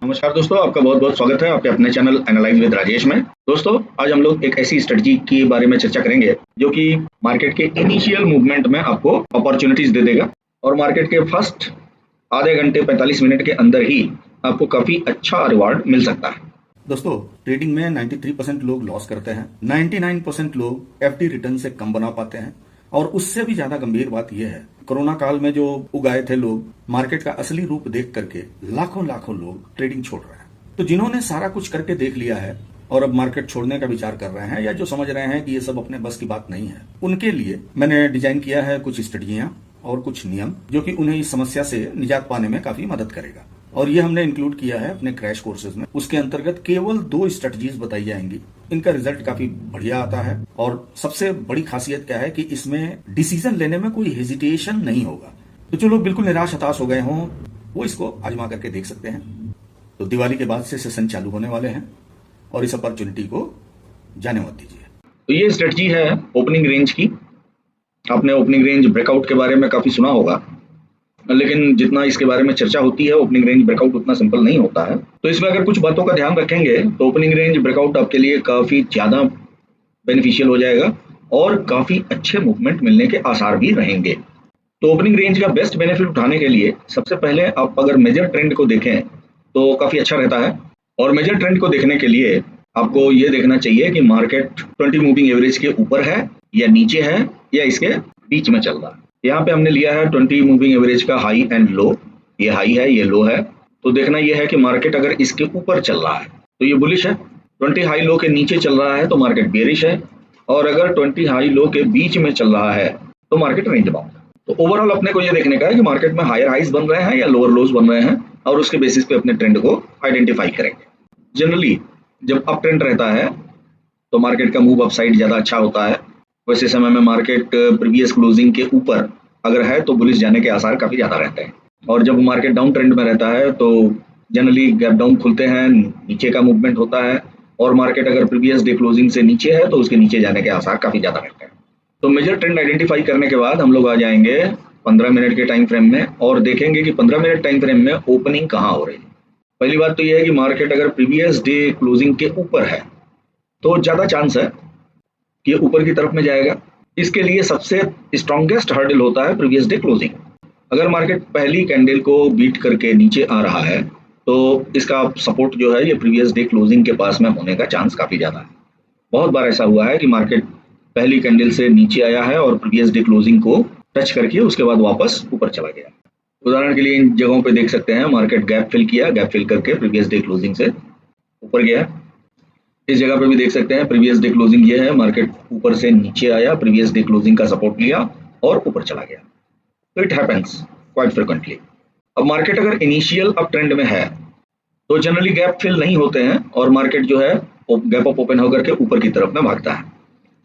नमस्कार दोस्तों, आपका बहुत बहुत स्वागत है आपके अपने चैनल एनालाइज विद राजेश में। दोस्तों, आज हम लोग एक ऐसी स्ट्रेटजी के बारे में चर्चा करेंगे जो कि मार्केट के इनिशियल मूवमेंट में आपको अपॉर्चुनिटीज दे देगा और मार्केट के फर्स्ट आधे घंटे 45 मिनट के अंदर ही आपको काफी अच्छा रिवार्ड मिल सकता है। दोस्तों, ट्रेडिंग में 93% लोग लॉस करते हैं, 99% लोग एफडी रिटर्न से कम बना पाते हैं। और उससे भी ज्यादा गंभीर बात यह है, कोरोना काल में जो उगाए थे लोग, मार्केट का असली रूप देख करके लाखों लाखों लोग ट्रेडिंग छोड़ रहे हैं। तो जिन्होंने सारा कुछ करके देख लिया है और अब मार्केट छोड़ने का विचार कर रहे हैं या जो समझ रहे हैं कि ये सब अपने बस की बात नहीं है, उनके लिए मैंने डिजाइन किया है कुछ स्ट्रेटजियां और कुछ नियम जो कि उन्हें इस समस्या से निजात पाने में काफी मदद करेगा। और ये हमने इंक्लूड किया है अपने क्रैश कोर्सेज में। उसके अंतर्गत केवल 2 स्ट्रेटजीज बताई जाएंगी। इनका रिजल्ट काफी बढ़िया आता है और सबसे बड़ी खासियत क्या है कि इसमें डिसीजन लेने में कोई हेजिटेशन नहीं होगा। तो जो लोग बिल्कुल निराश हताश हो गए हों वो इसको आजमा करके देख सकते हैं। तो दिवाली के बाद से सेशन चालू होने वाले हैं और इस अपॉर्चुनिटी को जाने मत दीजिए। तो ये स्ट्रेटजी है ओपनिंग रेंज की। आपने ओपनिंग रेंज ब्रेकआउट के बारे में काफी सुना होगा, लेकिन जितना इसके बारे में चर्चा होती है ओपनिंग रेंज ब्रेकआउट उतना सिंपल नहीं होता है। तो इसमें अगर कुछ बातों का ध्यान रखेंगे तो ओपनिंग रेंज ब्रेकआउट आपके लिए काफी ज्यादा बेनिफिशियल हो जाएगा और काफी अच्छे मूवमेंट मिलने के आसार भी रहेंगे। तो ओपनिंग रेंज का बेस्ट बेनिफिट उठाने के लिए सबसे पहले आप अगर मेजर ट्रेंड को देखें तो काफी अच्छा रहता है। और मेजर ट्रेंड को देखने के लिए आपको ये देखना चाहिए कि मार्केट 20 मूविंग एवरेज के ऊपर है या नीचे है या इसके बीच में चल रहा है। यहाँ पे हमने लिया है 20 मूविंग एवरेज का हाई एंड लो। ये हाई है, ये लो है। तो देखना ये है कि मार्केट अगर इसके ऊपर चल रहा है तो ये बुलिश है, 20 हाई लो के नीचे चल रहा है तो मार्केट बेरिश है, और अगर 20 हाई लो के बीच में चल रहा है तो मार्केट रेंज बाउंड है। तो ओवरऑल अपने को ये देखने का है कि मार्केट में हायर हाइज बन रहे हैं या लोअर लोज बन रहे हैं और उसके बेसिस पे अपने ट्रेंड को आइडेंटिफाई करेंगे। जनरली जब अप ट्रेंड रहता है तो मार्केट का मूव अपसाइड ज्यादा अच्छा होता है। वैसे समय में मार्केट प्रीवियस क्लोजिंग के ऊपर अगर है तो बुलिश जाने के आसार काफी ज्यादा रहते हैं। और जब मार्केट डाउन ट्रेंड में रहता है तो जनरली गैप डाउन खुलते हैं, नीचे का मूवमेंट होता है, और मार्केट अगर प्रीवियस डे क्लोजिंग से नीचे है तो उसके नीचे जाने के आसार काफी ज्यादा रहते हैं। तो मेजर ट्रेंड आइडेंटिफाई करने के बाद हम लोग आ जाएंगे 15 मिनट के टाइम फ्रेम में और देखेंगे कि 15 मिनट टाइम फ्रेम में ओपनिंग कहाँ हो रही है। पहली बात तो यह है कि मार्केट अगर प्रीवियस डे क्लोजिंग के ऊपर है तो ज्यादा चांस है कि ऊपर की तरफ में जाएगा। इसके लिए सबसे स्ट्रॉन्गेस्ट हर्डल होता है प्रीवियस डे क्लोजिंग। अगर मार्केट पहली कैंडल को बीट करके नीचे आ रहा है तो इसका सपोर्ट जो है ये प्रीवियस डे क्लोजिंग के पास में होने का चांस काफी ज्यादा है। बहुत बार ऐसा हुआ है कि मार्केट पहली कैंडल से नीचे आया है और प्रीवियस डे क्लोजिंग को टच करके उसके बाद वापस ऊपर चला गया। उदाहरण के लिए इन जगहों पे देख सकते हैं मार्केट गैप फिल किया, गैप फिल करके प्रीवियस डे क्लोजिंग से ऊपर गया। इस जगह पे भी देख सकते हैं प्रीवियस डे क्लोजिंग ये है, मार्केट ऊपर से नीचे आया, प्रीवियस डे क्लोजिंग का सपोर्ट लिया और ऊपर चला गया। तो इट हैपेंस क्वाइट फ्रिक्वेंटली। अब मार्केट अगर इनिशियल अप ट्रेंड में है तो जनरली गैप फिल नहीं होते हैं और मार्केट जो है गैप अप ओपन होकर के ऊपर की तरफ में भागता है।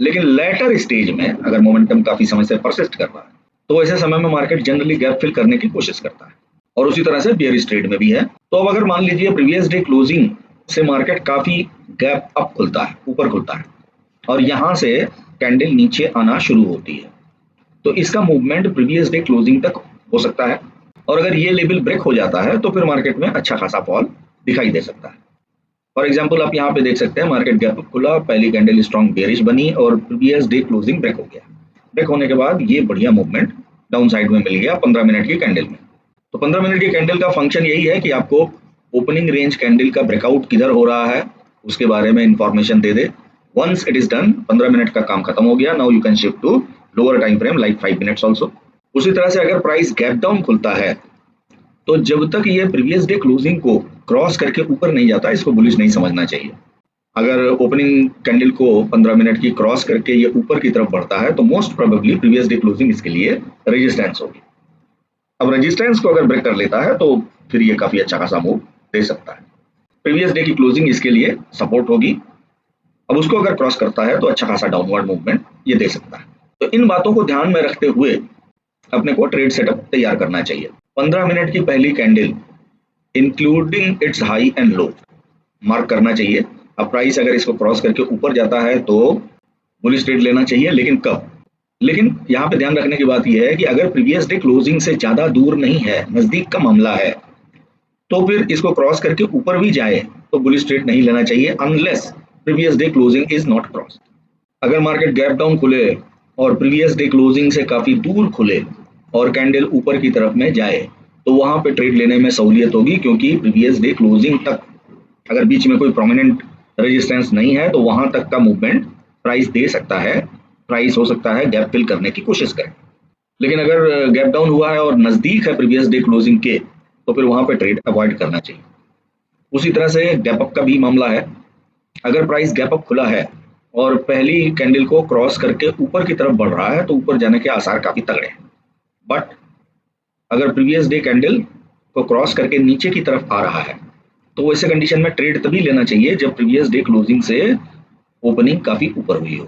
लेकिन लेटर स्टेज में अगर मोमेंटम काफी समय से परसिस्ट कर रहा है तो ऐसे समय में मार्केट जनरली गैप फिल करने की कोशिश करता है और उसी तरह से बेयरिश ट्रेड में भी है। तो अब अगर मान लीजिए प्रीवियस डे क्लोजिंग से मार्केट काफी गैप अप खुलता है, ऊपर खुलता है, और यहां से कैंडल नीचे आना शुरू होती है तो इसका मूवमेंट प्रीवियस डे क्लोजिंग तक हो सकता है। और अगर ये लेवल ब्रेक हो जाता है तो फिर मार्केट में अच्छा खासा फॉल दिखाई दे सकता है। फॉर एग्जांपल आप यहाँ पे देख सकते हैं मार्केट गैप अप खुला, पहली कैंडल स्ट्रॉन्ग बेरिश बनी और प्रीवियस डे क्लोजिंग ब्रेक हो गया। ब्रेक होने के बाद ये बढ़िया मूवमेंट डाउन साइड में मिल गया 15 मिनट की कैंडल में। तो 15 मिनट की कैंडल का फंक्शन यही है कि आपको ओपनिंग रेंज कैंडल का ब्रेकआउट किधर हो रहा है उसके बारे में इंफॉर्मेशन दे दे। Once it is done, 15 minute का काम खत्म हो गया। Now you can shift to lower time frame like 5 minutes also. उसी तरह से अगर प्राइस गैप डाउन खुलता है तो जब तक ये प्रीवियस डे क्लोजिंग को क्रॉस करके ऊपर नहीं जाता इसको बुलिश नहीं समझना चाहिए। अगर ओपनिंग कैंडल को 15 मिनट की क्रॉस करके ये ऊपर की तरफ बढ़ता है तो most probably previous day closing इसके लिए रेजिस्टेंस होगी। अब रेजिस्टेंस को अगर ब्रेक कर लेता है तो फिर ये काफी अच्छा खासा मूव दे सकता है। प्रीवियस डे की क्लोजिंग इसके लिए सपोर्ट होगी। अब उसको अगर क्रॉस करता है तो अच्छा खासा डाउनवर्ड मूवमेंट ये दे सकता है। तो इन बातों को ध्यान में रखते हुए अपने को ट्रेड सेटअप तैयार करना चाहिए। 15 मिनट की पहली candle including it's high and low mark करना चाहिए। अब प्राइस अगर इसको क्रॉस करके ऊपर जाता है तो बुलिश ट्रेड लेना चाहिए, लेकिन कब? लेकिन यहाँ पे ध्यान रखने की बात यह है कि अगर प्रीवियस डे क्लोजिंग से ज्यादा दूर नहीं है, नजदीक का मामला है, तो फिर इसको क्रॉस करके ऊपर भी जाए तो बुलिश ट्रेड नहीं लेना चाहिए unless previous day closing is not cross. अगर मार्केट गैप डाउन खुले और प्रीवियस डे क्लोजिंग से काफी दूर खुले और कैंडल ऊपर की तरफ में जाए तो वहां पे ट्रेड लेने में सहूलियत होगी, क्योंकि प्रीवियस डे क्लोजिंग तक अगर बीच में कोई प्रोमिनेंट रेजिस्टेंस नहीं है तो वहां तक का मूवमेंट प्राइस दे सकता है, प्राइस हो सकता है गैप फिल करने की कोशिश करे। लेकिन अगर गैप डाउन हुआ है और नजदीक है प्रीवियस डे क्लोजिंग के तो फिर वहां पे ट्रेड अवॉइड करना चाहिए। उसी तरह से गैप अप का भी मामला है। अगर प्राइस गैप अप खुला है और पहली कैंडल को क्रॉस करके ऊपर की तरफ बढ़ रहा है तो ऊपर जाने के आसार काफी तगड़े हैं। बट अगर प्रीवियस डे कैंडल को क्रॉस करके नीचे की तरफ आ रहा है तो वैसे कंडीशन में ट्रेड तभी लेना चाहिए जब प्रीवियस डे क्लोजिंग से ओपनिंग काफी ऊपर हुई हो,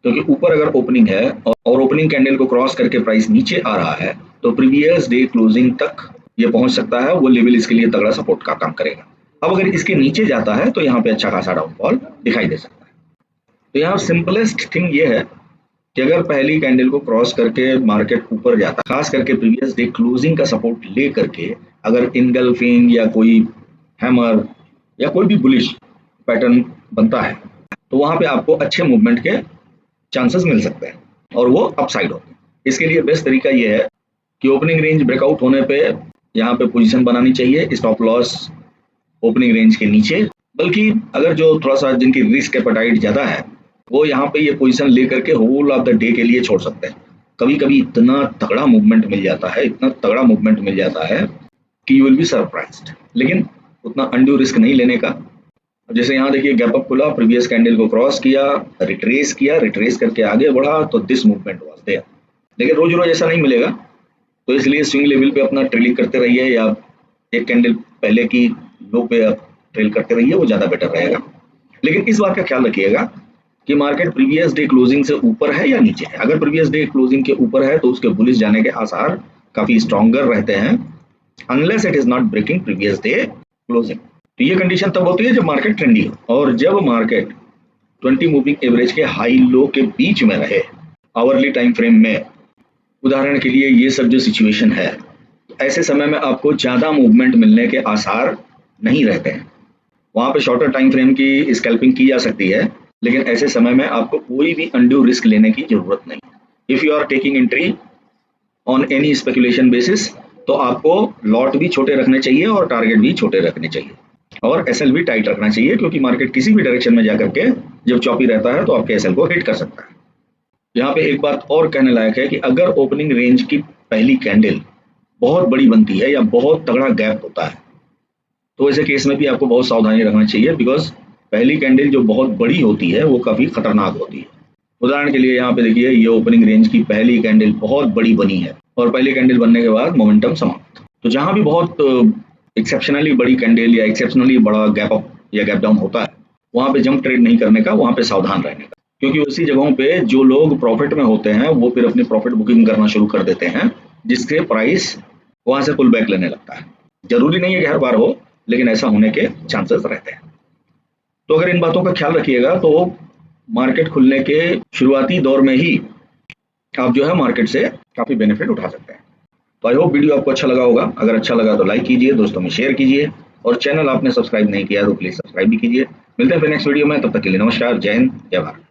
क्योंकि ऊपर अगर ओपनिंग है और ओपनिंग कैंडल को क्रॉस करके प्राइस नीचे आ रहा है तो प्रीवियस डे क्लोजिंग तक ये पहुंच सकता है, वो लेवल इसके लिए तगड़ा सपोर्ट का काम करेगा। अब अगर इसके नीचे जाता है तो यहाँ पे अच्छा खासा डाउनफॉल दिखाई दे सकता है। तो यहाँ सिंपलेस्ट थिंग ये है कि अगर पहली कैंडल को क्रॉस करके मार्केट ऊपर जाता है, खास करके प्रीवियस डे क्लोजिंग का सपोर्ट ले करके अगर इनगल्फिंग या कोई हैमर या कोई भी बुलिश पैटर्न बनता है तो वहां पे आपको अच्छे मूवमेंट के चांसेस मिल सकते हैं और वो अपसाइड होते हैं। इसके लिए बेस्ट तरीका ये है कि ओपनिंग रेंज ब्रेकआउट होने पे यहाँ पे पोजीशन बनानी चाहिए, स्टॉप लॉस ओपनिंग रेंज के नीचे। बल्कि अगर जो थोड़ा सा जिनकी रिस्क एपेटाइट ज्यादा है वो यहाँ पे ये पोजीशन लेकर के होल ऑफ द डे के लिए छोड़ सकते हैं। कभी कभी इतना तगड़ा मूवमेंट मिल जाता है, इतना तगड़ा मूवमेंट मिल जाता है कि यू विल बी सरप्राइज्ड। लेकिन उतना अनड्यू रिस्क नहीं लेने का। जैसे यहाँ देखिए गैप अप खुला, प्रीवियस कैंडल को क्रॉस किया, रिट्रेस करके आगे बढ़ा तो दिस मूवमेंट वाज देयर। लेकिन रोज रोज ऐसा नहीं मिलेगा, तो इसलिए स्विंग लेवल पे अपना ट्रेलिंग करते रहिए या एक कैंडल पहले की लो पे आप ट्रेल करते रहिए, वो ज्यादा बेटर रहेगा। लेकिन इस बात का ख्याल रखिएगा कि मार्केट प्रीवियस डे क्लोजिंग से ऊपर है या नीचे है। अगर प्रीवियस डे क्लोजिंग के ऊपर है तो उसके बुलिश जाने के आसार काफी स्ट्रॉन्गर रहते हैं unless it is not breaking previous day closing. तो ये कंडीशन तब होती है जब मार्केट ट्रेंडी हो और जब मार्केट 20 मूविंग एवरेज के हाई लो के बीच में रहे आवरली टाइम फ्रेम में। उदाहरण के लिए ये सब जो सिचुएशन है, ऐसे समय में आपको ज्यादा मूवमेंट मिलने के आसार नहीं रहते हैं। वहां पे शॉर्टर टाइम फ्रेम की स्कैल्पिंग की जा सकती है, लेकिन ऐसे समय में आपको कोई भी अनड्यू रिस्क लेने की जरूरत नहीं। If you are taking entry on any speculation basis तो आपको लॉट भी छोटे रखने चाहिए और टारगेट भी छोटे रखने चाहिए और एसएल भी टाइट रखना चाहिए, क्योंकि मार्केट किसी भी डायरेक्शन में जाकर के जब चॉपी रहता है तो आपके एसएल को हिट कर सकता है। यहाँ पे एक बात और कहने लायक है कि अगर ओपनिंग रेंज की पहली कैंडल बहुत बड़ी बनती है या बहुत तगड़ा गैप होता है तो ऐसे केस में भी आपको बहुत सावधानी रखना चाहिए, बिकॉज पहली कैंडल जो बहुत बड़ी होती है वो काफी खतरनाक होती है। उदाहरण के लिए यहाँ पे देखिए ये ओपनिंग रेंज की पहली कैंडल बहुत बड़ी बनी है और पहली कैंडल बनने के बाद मोमेंटम समाप्त। तो जहां भी बहुत एक्सेप्शनली बड़ी कैंडल या एक्सेप्शनली बड़ा गैप अप या गैप डाउन होता है वहां पे जंप ट्रेड नहीं करने का, वहां पे सावधान रहने का, क्योंकि उसी जगहों पे जो लोग प्रॉफिट में होते हैं वो फिर अपनी प्रॉफिट बुकिंग करना शुरू कर देते हैं, जिससे प्राइस वहां से पुल बैक लेने लगता है। जरूरी नहीं है कि हर बार हो, लेकिन ऐसा होने के चांसेस रहते हैं। तो अगर इन बातों का ख्याल रखिएगा तो मार्केट खुलने के शुरुआती दौर में ही आप जो है मार्केट से काफी बेनिफिट उठा सकते हैं। तो आई होप वीडियो आपको अच्छा लगा होगा। अगर अच्छा लगा तो लाइक कीजिए, दोस्तों में शेयर कीजिए और चैनल आपने सब्सक्राइब नहीं किया तो प्लीज सब्सक्राइब भी कीजिए। मिलते हैं फिर नेक्स्ट वीडियो में, तब तक के लिए नमस्कार, जय हिंद, जय भारत।